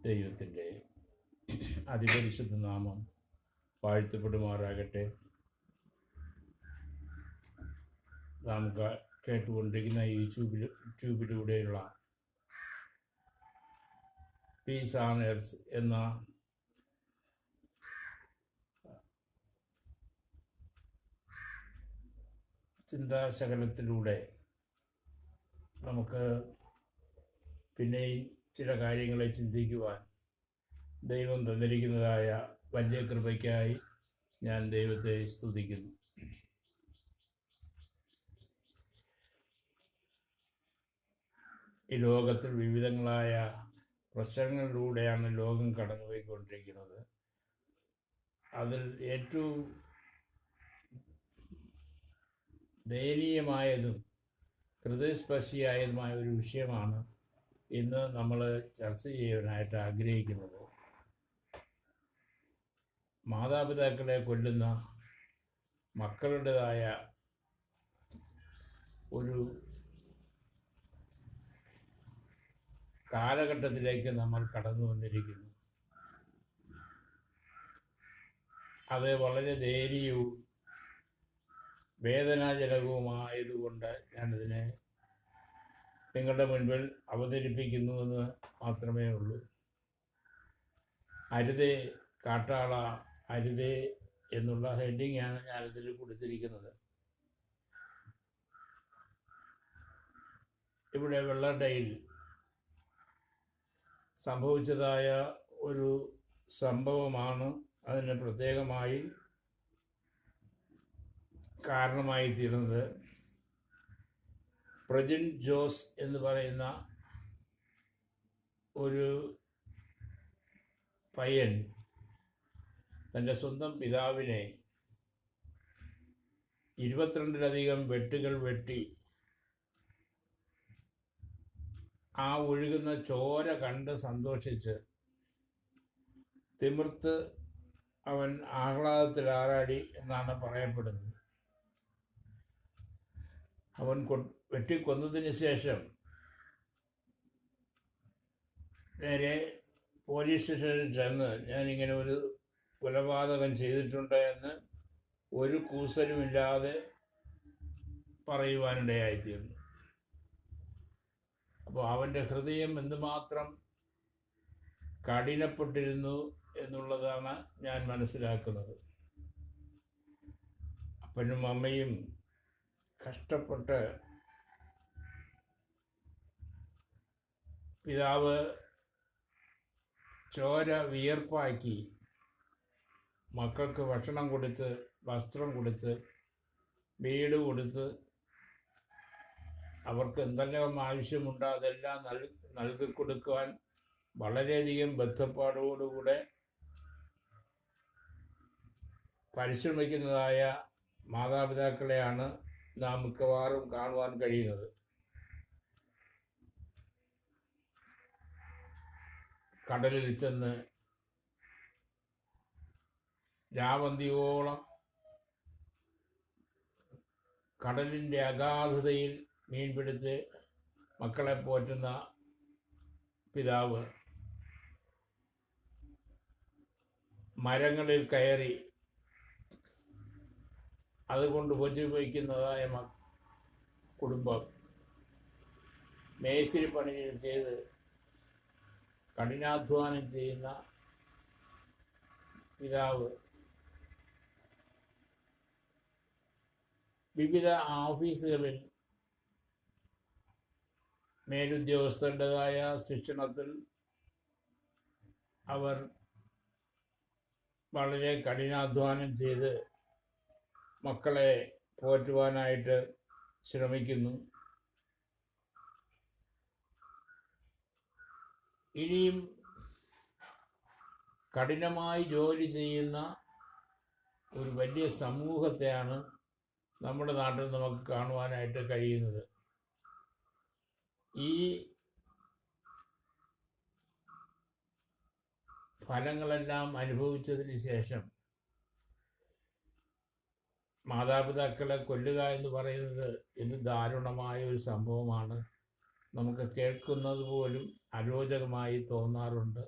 ദൈവത്തിൻ്റെ അതിപരിശുദ്ധ നാമം വാഴ്ത്തപ്പെടുമാറാകട്ടെ. നാം കേട്ടുകൊണ്ടിരിക്കുന്ന ഈ ട്യൂബിലൂടെയുള്ള പീസ് ഓൺ എർത്ത് എന്ന ചിന്താശകലത്തിലൂടെ നമുക്ക് പിന്നെയും ചില കാര്യങ്ങളെ ചിന്തിക്കുവാൻ ദൈവം തന്നിരിക്കുന്നതായ വലിയ കൃപയ്ക്കായി ഞാൻ ദൈവത്തെ സ്തുതിക്കുന്നു. ഈ ലോകത്തിൽ വിവിധങ്ങളായ പ്രശ്നങ്ങളിലൂടെയാണ് ലോകം കടന്നുപോയിക്കൊണ്ടിരിക്കുന്നത്. അതിൽ ഏറ്റവും ദയനീയമായതും ഹൃദയസ്പർശിയായതുമായ ഒരു വിഷയമാണ് ഇന്ന് നമ്മൾ ചർച്ച ചെയ്യാനായിട്ട് ആഗ്രഹിക്കുന്നത്. മാതാപിതാക്കളെ കൊല്ലുന്ന മക്കളുടേതായ ഒരു കാലഘട്ടത്തിലേക്ക് നമ്മൾ കടന്നു വന്നിരിക്കുന്നു. അത് വളരെ ദയനീയവും വേദനാജനകവുമായതുകൊണ്ട് ഞാനിതിനെ നിങ്ങളുടെ മുൻപിൽ അവതരിപ്പിക്കുന്നുവെന്ന് മാത്രമേ ഉള്ളൂ. അരുതേ കാട്ടാള അരുതേ എന്നുള്ള ഹെഡിങ്ങാണ് ഞാനിതിൽ കൊടുത്തിരിക്കുന്നത്. ഇവിടെ വെള്ളടയിൽ സംഭവിച്ചതായ ഒരു സംഭവമാണ് അതിന് പ്രത്യേകമായി കാരണമായി തീർന്നത്. പ്രജിൻ ജോസ് എന്ന് പറയുന്ന ഒരു പയ്യൻ തൻ്റെ സ്വന്തം പിതാവിനെ 22-ലധികം വെട്ടുകൾ വെട്ടി ആ ഒഴുകുന്ന ചോര കണ്ട് സന്തോഷിച്ച് തിമിർത്ത് അവൻ ആഹ്ലാദത്തിൽ ആറാടി എന്നാണ് പറയപ്പെടുന്നത്. അവൻ വെട്ടിക്കൊന്നതിന് ശേഷം നേരെ പോലീസ് സ്റ്റേഷനിൽ ചെന്ന് ഞാനിങ്ങനെ ഒരു കൊലപാതകം ചെയ്തിട്ടുണ്ട് എന്ന് ഒരു കൂസലുമില്ലാതെ പറയുവാനിടയായിത്തീർന്നു. അപ്പോൾ അവൻ്റെ ഹൃദയം എന്തുമാത്രം കഠിനപ്പെട്ടിരുന്നു എന്നുള്ളതാണ് ഞാൻ മനസ്സിലാക്കുന്നത്. അപ്പനും അമ്മയും കഷ്ടപ്പെട്ട് പിതാവ് ചോര വിയർപ്പാക്കി മക്കൾക്ക് ഭക്ഷണം കൊടുത്ത്, വസ്ത്രം കൊടുത്ത്, വീട് കൊടുത്ത്, അവർക്ക് എന്തെല്ലാം ആവശ്യമുണ്ടോ അതെല്ലാം നൽകി കൊടുക്കുവാൻ വളരെയധികം ബദ്ധപ്പാടോടുകൂടെ പരിശ്രമിക്കുന്നതായ മാതാപിതാക്കളെയാണ് നാം മിക്കവാറും കാണുവാൻ കഴിയുന്നത്. കടലിൽ ചെന്ന് രാവന്തിയോളം കടലിൻ്റെ അഗാധതയിൽ മീൻപിടുത്ത് മക്കളെ പോറ്റുന്ന പിതാവ് മരങ്ങളിൽ കയറി അതുകൊണ്ട് പൊറ്റുവയ്ക്കുന്നതായ കുടുംബം മേശിരി പണി ചെയ്ത് കഠിനാധ്വാനം ചെയ്യുന്ന പിതാവ് വിവിധ ഓഫീസുകളിൽ മേലുദ്യോഗസ്ഥരുടേതായ ശിക്ഷണത്തിൽ അവർ വളരെ കഠിനാധ്വാനം ചെയ്ത് മക്കളെ പോറ്റുവാനായിട്ട് ശ്രമിക്കുന്നു. ഇനിയും കഠിനമായി ജോലി ചെയ്യുന്ന ഒരു വലിയ സമൂഹത്തെയാണ് നമ്മുടെ നാട്ടിൽ നമുക്ക് കാണുവാനായിട്ട് കഴിയുന്നത്. ഈ ഫലങ്ങളെല്ലാം അനുഭവിച്ചതിന് ശേഷം മാതാപിതാക്കളെ കൊല്ലുക എന്ന് പറയുന്നത് ഇന്ന് ദാരുണമായ ഒരു സംഭവമാണ്. നമുക്ക് കേൾക്കുന്നത് പോലും അരോചകമായി തോന്നാറുണ്ട്.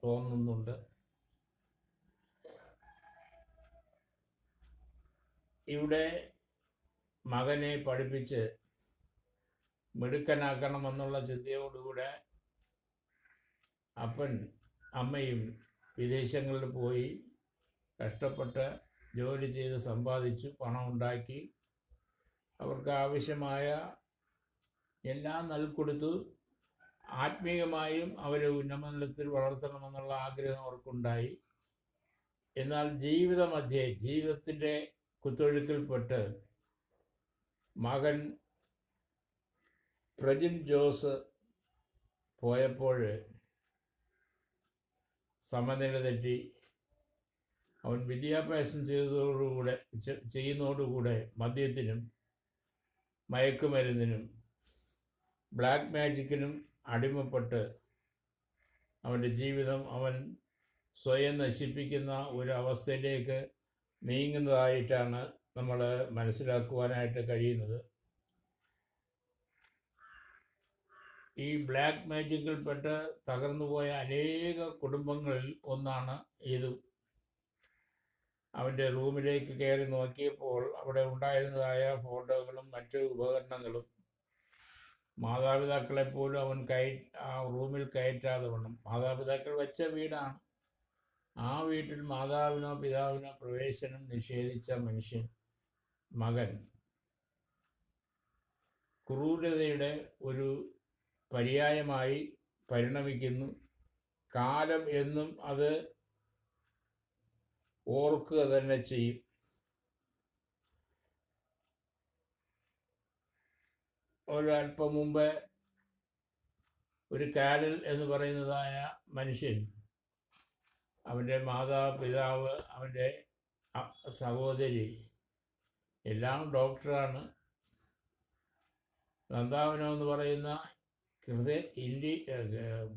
തോന്നുന്നുണ്ട്. ഇവിടെ മകനെ പഠിപ്പിച്ച് മിടുക്കനാക്കണമെന്നുള്ള ചിന്തയോടുകൂടെ അപ്പൻ അമ്മയും വിദേശങ്ങളിൽ പോയി കഷ്ടപ്പെട്ട് ജോലി ചെയ്ത് സമ്പാദിച്ചു, പണം ഉണ്ടാക്കി, അവർക്ക് ആവശ്യമായ എല്ലാം നൽകിക്കൊടുത്തു. ആത്മീയമായും അവരെ ഉന്നമനത്തിൽ വളർത്തണമെന്നുള്ള ആഗ്രഹം അവർക്കുണ്ടായി. എന്നാൽ ജീവിതത്തിൻ്റെ കുത്തൊഴുക്കിൽപ്പെട്ട് മകൻ പ്രജിൻ ജോസ് പോയപ്പോൾ സമനില തെറ്റി. അവൻ വിദ്യാഭ്യാസം ചെയ്യുന്നതോടുകൂടെ മദ്യത്തിനും മയക്കുമരുന്നിനും ബ്ലാക്ക് മാജിക്കിനും അടിമപ്പെട്ട് അവൻ്റെ ജീവിതം അവൻ സ്വയം നശിപ്പിക്കുന്ന ഒരു അവസ്ഥയിലേക്ക് നീങ്ങുന്നതായിട്ടാണ് നമ്മൾ മനസ്സിലാക്കുവാനായിട്ട് കഴിയുന്നത്. ഈ ബ്ലാക്ക് മാജിക്കിൽപ്പെട്ട് തകർന്നുപോയ അനേക കുടുംബങ്ങളിൽ ഒന്നാണ് ഇത്. അവൻ്റെ റൂമിലേക്ക് കയറി നോക്കിയപ്പോൾ അവിടെ ഉണ്ടായിരുന്നതായ ഫോട്ടോകളും മറ്റു ഉപകരണങ്ങളും മാതാപിതാക്കളെപ്പോലും അവൻ ആ റൂമിൽ കയറ്റാതെ വണ്ണം. മാതാപിതാക്കൾ വെച്ച വീടാണ്. ആ വീട്ടിൽ മാതാവിനോ പിതാവിനോ പ്രവേശനം നിഷേധിച്ച മകൻ ക്രൂരതയുടെ ഒരു പര്യായമായി പരിണമിക്കുന്നു. കാലം എന്നും അത് ഓർക്കുക തന്നെ ചെയ്യും. ഒരല്പം മുമ്പ് ഒരു കാരൽ എന്ന് പറയുന്നതായ മനുഷ്യൻ, അവൻ്റെ മാതാപിതാവ്, അവൻ്റെ സഹോദരി എല്ലാം ഡോക്ടറാണ്. നന്ദാവനം എന്ന് പറയുന്ന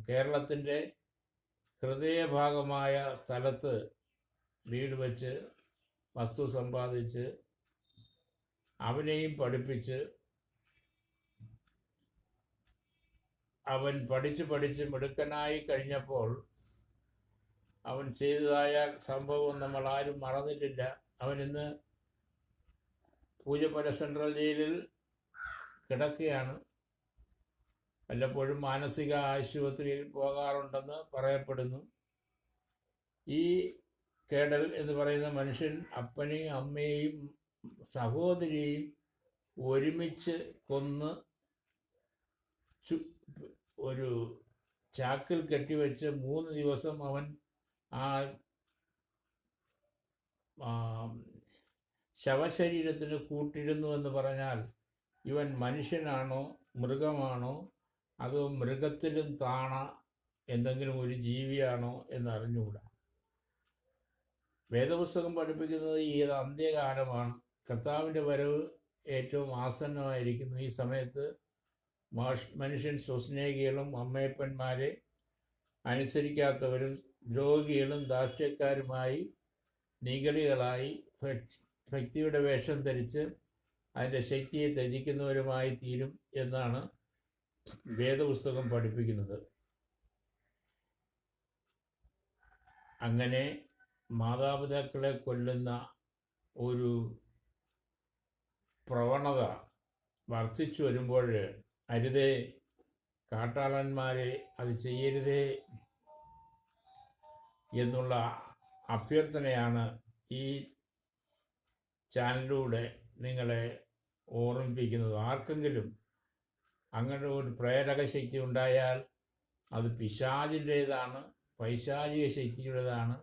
കേരളത്തിൻ്റെ ഹൃദയഭാഗമായ സ്ഥലത്ത് വീട് വച്ച് വസ്തു സമ്പാദിച്ച് അവനെയും പഠിപ്പിച്ച് അവൻ പഠിച്ച് മിടുക്കനായി കഴിഞ്ഞപ്പോൾ അവൻ ചെയ്തതായ സംഭവം നമ്മൾ ആരും മറന്നിട്ടില്ല. അവൻ ഇന്ന് പൂജപ്പുര സെൻട്രൽ ജയിലിൽ കിടക്കുകയാണ്. വല്ലപ്പോഴും മാനസിക ആശുപത്രിയിൽ പോകാറുണ്ടെന്ന് പറയപ്പെടുന്നു. ഈ കേഡൽ എന്ന് പറയുന്ന മനുഷ്യൻ അപ്പനെയും അമ്മയെയും സഹോദരിയെയും ഒരുമിച്ച് കൊന്ന് ഒരു ചാക്കിൽ കെട്ടിവെച്ച് 3 ദിവസം അവൻ ആ ശവശരീരത്തിന് കൂട്ടിരുന്നു എന്ന് പറഞ്ഞാൽ ഇവൻ മനുഷ്യനാണോ മൃഗമാണോ അതോ മൃഗത്തിലും താണ എന്തെങ്കിലും ഒരു ജീവിയാണോ എന്നറിഞ്ഞുകൂടാ. വേദപുസ്തകം പഠിപ്പിക്കുന്നത് ഈ അന്ത്യകാലമാണ്. കർത്താവിൻ്റെ വരവ് ഏറ്റവും ആസന്നമായിരിക്കുന്നു. ഈ സമയത്ത് മനുഷ്യൻ സ്വസ്നേഹികളും അമ്മയപ്പന്മാരെ അനുസരിക്കാത്തവരും ദ്രോഹികളും ദാക്ഷ്യക്കാരുമായി നിഗളികളായി ഭക്തിയുടെ വേഷം ധരിച്ച് അതിൻ്റെ ശക്തിയെ ത്യജിക്കുന്നവരുമായി തീരും എന്നാണ് വേദപുസ്തകം പഠിപ്പിക്കുന്നത്. അങ്ങനെ മാതാപിതാക്കളെ കൊല്ലുന്ന ഒരു പ്രവണത വർദ്ധിച്ചു വരുമ്പോൾ അരുതേ, കാട്ടാളന്മാരെ അത് ചെയ്യരുതേ എന്നുള്ള അഭ്യർത്ഥനയാണ് ഈ ചാനലിലൂടെ നിങ്ങളെ ഓർമ്മിപ്പിക്കുന്നത്. ആർക്കെങ്കിലും അങ്ങനെ ഒരു പ്രേരക ശക്തി ഉണ്ടായാൽ അത് പിശാചിൻ്റേതാണ്, പൈശാചിക ശക്തിയുടേതാണ്,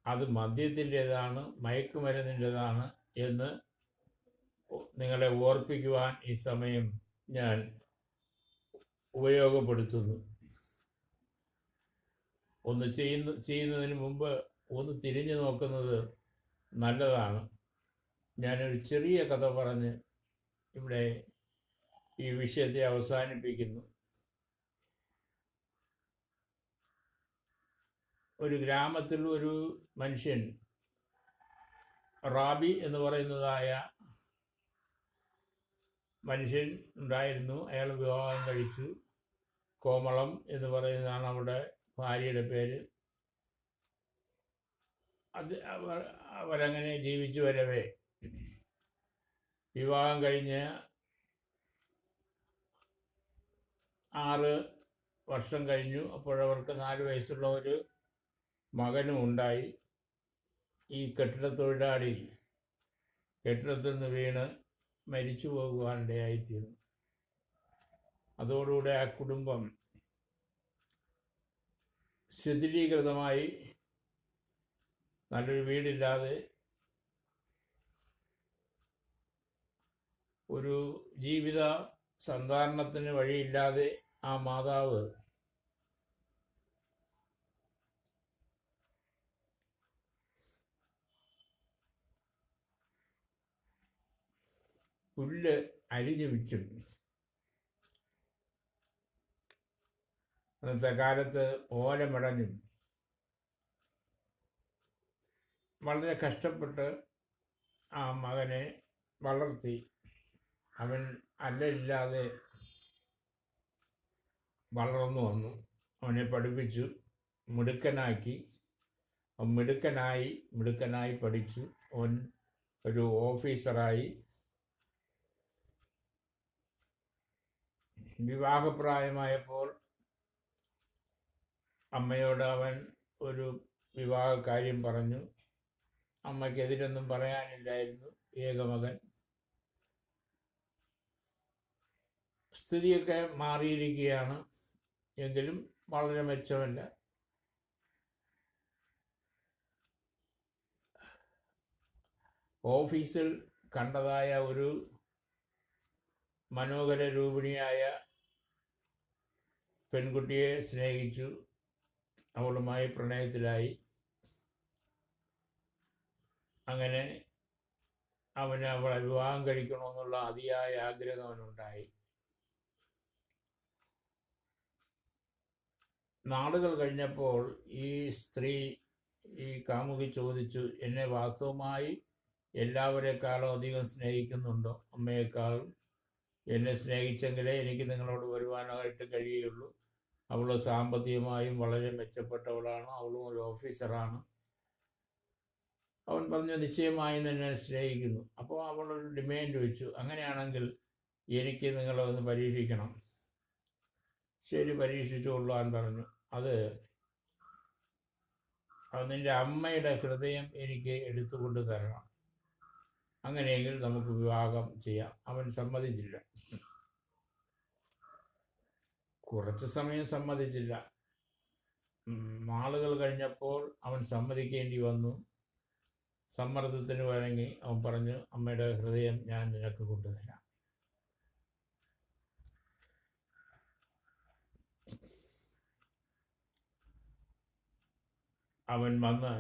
അത് മദ്യത്തിൻ്റേതാണ്, മയക്കുമരുന്നിൻ്റേതാണ് എന്ന് നിങ്ങളെ ഓർപ്പിക്കുവാൻ ഈ സമയം ഞാൻ ഉപയോഗപ്പെടുത്തുന്നു. ഒന്ന് ചെയ്യുന്നതിന് മുമ്പ് ഒന്ന് തിരിഞ്ഞു നോക്കുന്നത് നല്ലതാണ്. ഞാനൊരു ചെറിയ കഥ പറഞ്ഞ് ഇവിടെ ഈ വിഷയത്തെ അവസാനിപ്പിക്കുന്നു. ഒരു ഗ്രാമത്തിൽ ഒരു മനുഷ്യൻ റാബി എന്ന് പറയുന്നതായ മനുഷ്യൻ ഉണ്ടായിരുന്നു. അയാൾ വിവാഹം കഴിച്ചു. കോമളം എന്ന് പറയുന്നതാണ് അവിടെ ഭാര്യയുടെ പേര്. അവരങ്ങനെ ജീവിച്ചു വരവേ വിവാഹം കഴിഞ്ഞ് 6 വർഷം കഴിഞ്ഞു. അപ്പോഴവർക്ക് 4 വയസ്സുള്ള ഒരു മകനും ഉണ്ടായി. ഈ കെട്ടിടത്തൊഴിലാളി കെട്ടിടത്തിൽ നിന്ന് വീണ് മരിച്ചു പോകുവാനിടയായിത്തീർന്നു. അതോടുകൂടെ ആ കുടുംബം ശിഥിലീകൃതമായി, നല്ലൊരു വീടില്ലാതെ, ഒരു ജീവിത സന്ധാരണത്തിന് വഴിയില്ലാതെ ആ മാതാവ് പുല്ല് അരിഞ്ഞു വിറ്റും, അന്നത്തെ കാലത്ത് ഓലമിടഞ്ഞും വളരെ കഷ്ടപ്പെട്ട് ആ മകനെ വളർത്തി. അവൻ അല്ലല്ലാതെ വളർന്നു വന്നു. അവനെ പഠിപ്പിച്ചു, മിടുക്കനാക്കി. അവൻ മിടുക്കനായി പഠിച്ചു. അവൻ ഒരു ഓഫീസറായി. വിവാഹപ്രായമായപ്പോൾ അമ്മയോട് അവൻ ഒരു വിവാഹ കാര്യം പറഞ്ഞു. അമ്മയ്ക്കെതിരൊന്നും പറയാനില്ലായിരുന്നു. ഏകമകൻ. സ്ഥിതിയൊക്കെ മാറിയിരിക്കുകയാണ്, എങ്കിലും വളരെ മെച്ചമല്ല. ഓഫീസിൽ കണ്ടതായ ഒരു മനോഹര രൂപിണിയായ പെൺകുട്ടിയെ സ്നേഹിച്ചു. അവളുമായി പ്രണയത്തിലായി. അങ്ങനെ അവന് അവളെ വിവാഹം കഴിക്കണമെന്നുള്ള അതിയായ ആഗ്രഹം അവനുണ്ടായി. നാളുകൾ കഴിഞ്ഞപ്പോൾ ഈ സ്ത്രീ, ഈ കാമുകി ചോദിച്ചു, എന്നെ വാസ്തവമായി എല്ലാവരെക്കാളും അധികം സ്നേഹിക്കുന്നുണ്ടോ? അമ്മയെക്കാളും എന്നെ സ്നേഹിച്ചെങ്കിലേ എനിക്ക് നിങ്ങളോട് വരുവാനായിട്ട് കഴിയുള്ളൂ. അവൾ സാമ്പത്തികമായും വളരെ മെച്ചപ്പെട്ടവളാണ്. അവളും ഒരു ഓഫീസറാണ്. അവൻ പറഞ്ഞു, നിശ്ചയമായും എന്നെ സ്നേഹിക്കുന്നു. അപ്പോൾ അവളൊരു ഡിമാൻഡ് വെച്ചു, അങ്ങനെയാണെങ്കിൽ എനിക്ക് നിങ്ങളെ ഒന്ന് പരീക്ഷിക്കണം. ശരി, പരീക്ഷിച്ചുകൊള്ളാൻ പറഞ്ഞു. അത് നിൻ്റെ അമ്മയുടെ ഹൃദയം എനിക്ക് എടുത്തുകൊണ്ട് തരണം. അങ്ങനെയെങ്കിൽ നമുക്ക് വിവാഹം ചെയ്യാം. അവൻ സമ്മതിച്ചില്ല. കുറച്ച് സമയം സമ്മതിച്ചില്ല. നാളുകൾ കഴിഞ്ഞപ്പോൾ അവൻ സമ്മതിക്കേണ്ടി വന്നു. സമ്മർദ്ദത്തിന് വഴങ്ങി അവൻ പറഞ്ഞു, അമ്മയുടെ ഹൃദയം ഞാൻ നിനക്ക് കൊണ്ടുതരാം. അവൻ വന്ന്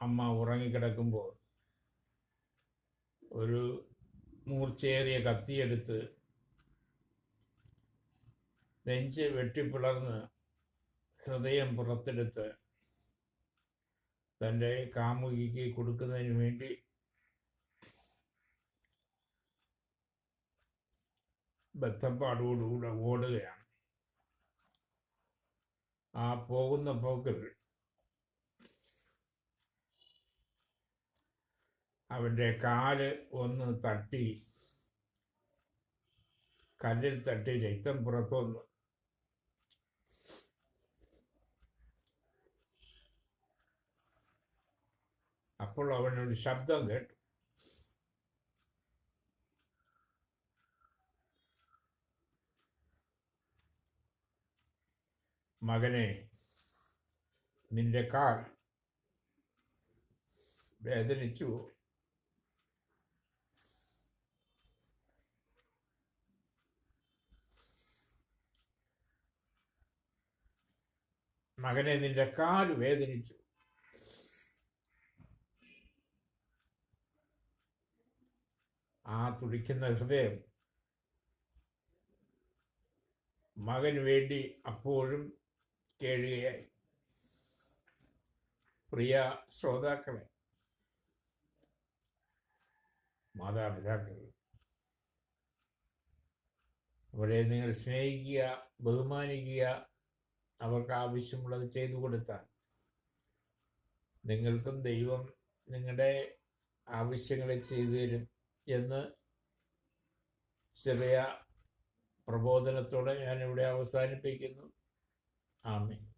അമ്മ ഉറങ്ങിക്കിടക്കുമ്പോൾ ഒരു മൂർച്ചയേറിയ കത്തിയെടുത്ത് നെഞ്ച് വെട്ടിപ്പിളർന്ന് ഹൃദയം പുറത്തെടുത്ത് തൻ്റെ കാമുകിക്ക് കൊടുക്കുന്നതിന് വേണ്ടി ബദ്ധപ്പാടോടുകൂടെ ഓടുകയാണ്. ആ പോകുന്ന പോക്കിൽ അവൻ്റെ കാല് ഒന്ന് തട്ടി, കല്ലിൽ തട്ടി രക്തം പുറത്തു വന്നു. അപ്പോൾ അവനൊരു ശബ്ദം കേട്ടു. മകനെ, നിന്റെ കാൽ വേദനിച്ചു. മകനെ, നിന്റെ കാൽ വേദനിച്ചു. ആ തുടിക്കുന്ന ഹൃദയം മകന് വേണ്ടി അപ്പോഴും കേഴുകയായി. പ്രിയ ശ്രോതാക്കളെ, മാതാപിതാക്കൾ, അവരെ നിങ്ങൾ സ്നേഹിക്കുക, ബഹുമാനിക്കുക, അവർക്ക് ആവശ്യമുള്ളത് ചെയ്തു കൊടുത്താൽ നിങ്ങൾക്കും ദൈവം നിങ്ങളുടെ ആവശ്യങ്ങളെ ചെയ്തു തരും എന്ന് ചെറിയ പ്രബോധനത്തോടെ ഞാനിവിടെ അവസാനിപ്പിക്കുന്നു. ആമേൻ.